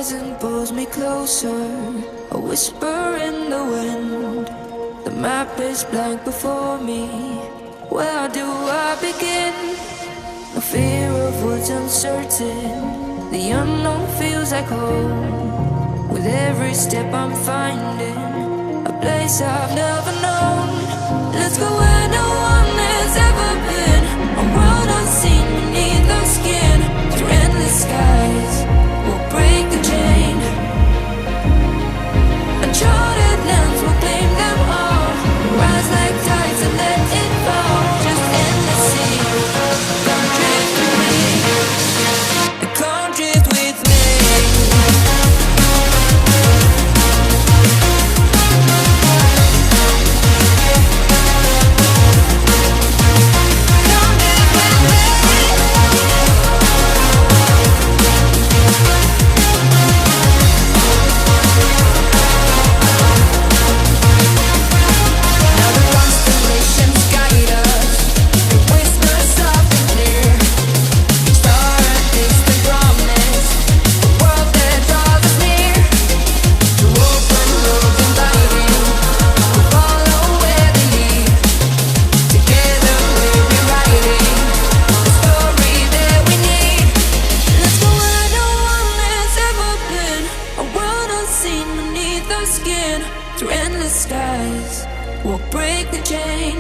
horizon pulls me closer, a whisper in the wind. The map is blank before me. Where do I begin? No fear of what's uncertain. The unknown feels like home. With every step I'm finding a place I've never known. Let's go where no one has ever been. A world unseen beneath our skin. Through endless skies, we'll break the chain. Uncharted lands will claim them all. Rise like tides and let it fall. Just endless sea. Come drift with me. Come drift with me. Through endless skies, we'll break the chain.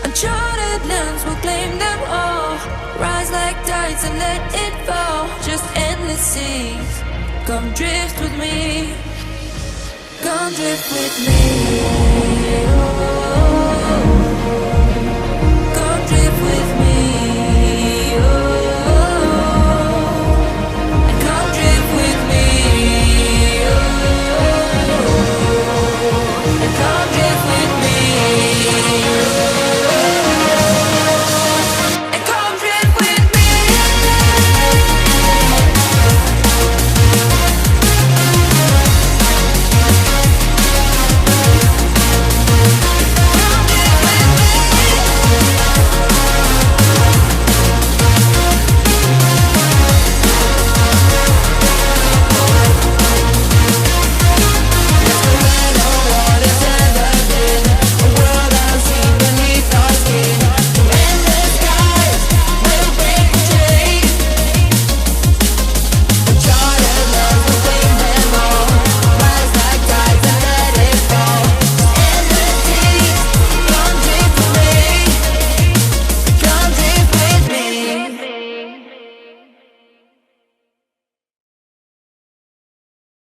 Uncharted lands will claim them all. Rise like tides and let it fall. Just endless seas. Come drift with me. Come drift with me. Oh.